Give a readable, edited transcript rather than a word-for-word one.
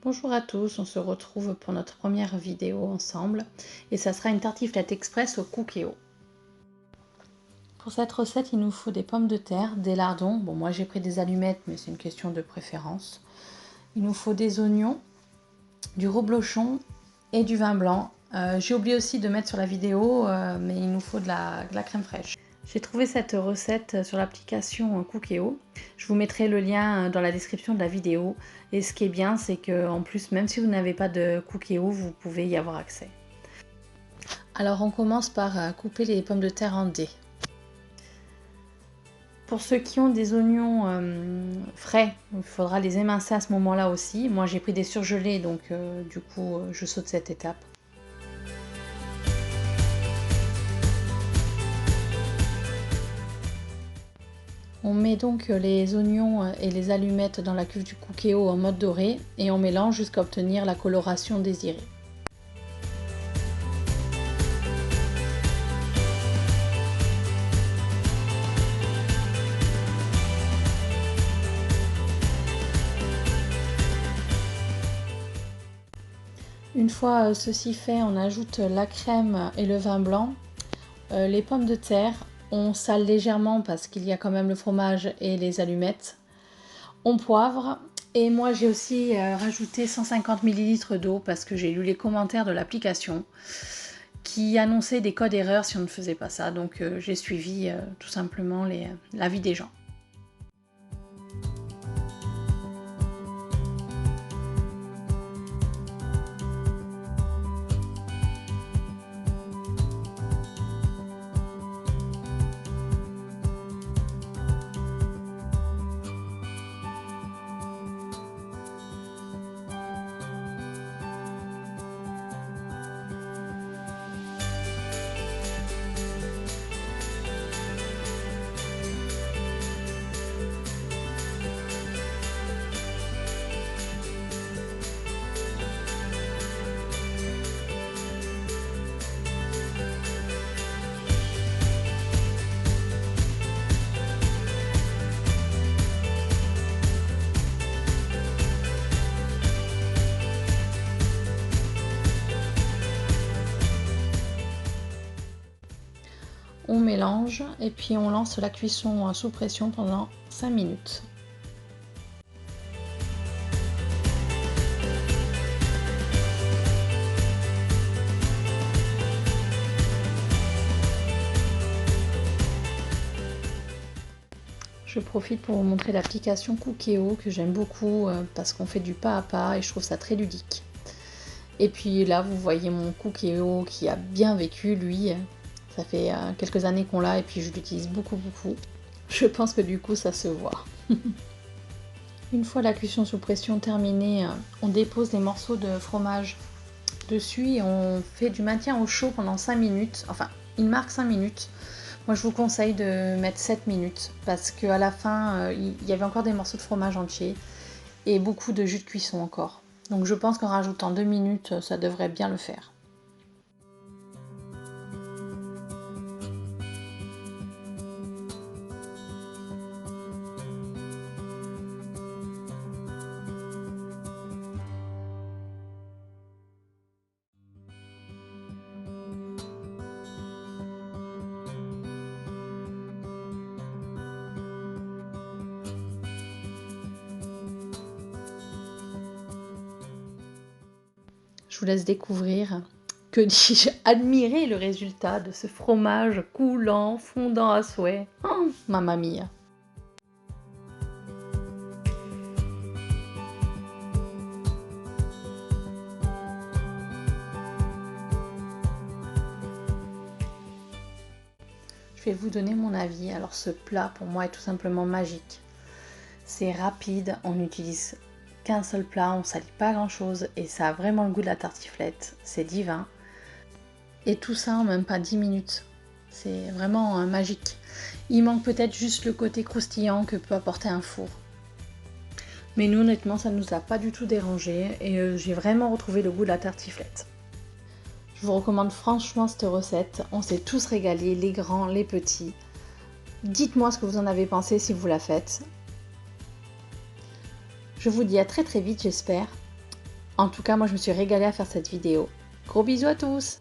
Bonjour à tous, on se retrouve pour notre première vidéo ensemble et ça sera une tartiflette express au cookéo. Pour cette recette, il nous faut des pommes de terre, des lardons, bon moi j'ai pris des allumettes mais c'est une question de préférence. Il nous faut des oignons, du reblochon et du vin blanc. J'ai oublié aussi de mettre sur la vidéo mais il nous faut de la crème fraîche. J'ai trouvé cette recette sur l'application Cookéo. Je vous mettrai le lien dans la description de la vidéo. Et ce qui est bien, c'est que en plus, même si vous n'avez pas de Cookéo, vous pouvez y avoir accès. Alors on commence par couper les pommes de terre en dés. Pour ceux qui ont des oignons frais, il faudra les émincer à ce moment-là aussi. Moi j'ai pris des surgelés, donc du coup je saute cette étape. On met donc les oignons et les allumettes dans la cuve du cookéo en mode doré et on mélange jusqu'à obtenir la coloration désirée. Une fois ceci fait, on ajoute la crème et le vin blanc, les pommes de terre. On sale légèrement parce qu'il y a quand même le fromage et les allumettes. On poivre et moi j'ai aussi rajouté 150 ml d'eau parce que j'ai lu les commentaires de l'application qui annonçaient des codes erreurs si on ne faisait pas ça. Donc j'ai suivi tout simplement l'avis des gens. On mélange et puis on lance la cuisson sous pression pendant 5 minutes. Je profite pour vous montrer l'application Cookéo que j'aime beaucoup parce qu'on fait du pas à pas et je trouve ça très ludique. Et puis là vous voyez mon Cookéo qui a bien vécu lui. Ça fait quelques années qu'on l'a et puis je l'utilise beaucoup. Je pense que du coup ça se voit. Une fois la cuisson sous pression terminée, on dépose des morceaux de fromage dessus et on fait du maintien au chaud pendant 5 minutes. Enfin, il marque 5 minutes. Moi je vous conseille de mettre 7 minutes parce qu'à la fin il y avait encore des morceaux de fromage entier et beaucoup de jus de cuisson encore. Donc je pense qu'en rajoutant 2 minutes ça devrait bien le faire. Je vous laisse découvrir, que dis-je, admirer le résultat de ce fromage coulant, fondant à souhait. Oh, mamma mia! Je vais vous donner mon avis. Alors ce plat pour moi est tout simplement magique. C'est rapide, on n'utilise qu'un seul plat, on ne salit pas grand chose et ça a vraiment le goût de la tartiflette, c'est divin. Et tout ça en même pas 10 minutes, c'est vraiment magique. Il manque peut-être juste le côté croustillant que peut apporter un four. Mais nous honnêtement ça ne nous a pas du tout dérangé et j'ai vraiment retrouvé le goût de la tartiflette. Je vous recommande franchement cette recette, on s'est tous régalés, les grands, les petits. Dites-moi ce que vous en avez pensé si vous la faites. Je vous dis à très vite j'espère. En tout cas, moi je me suis régalée à faire cette vidéo. Gros bisous à tous!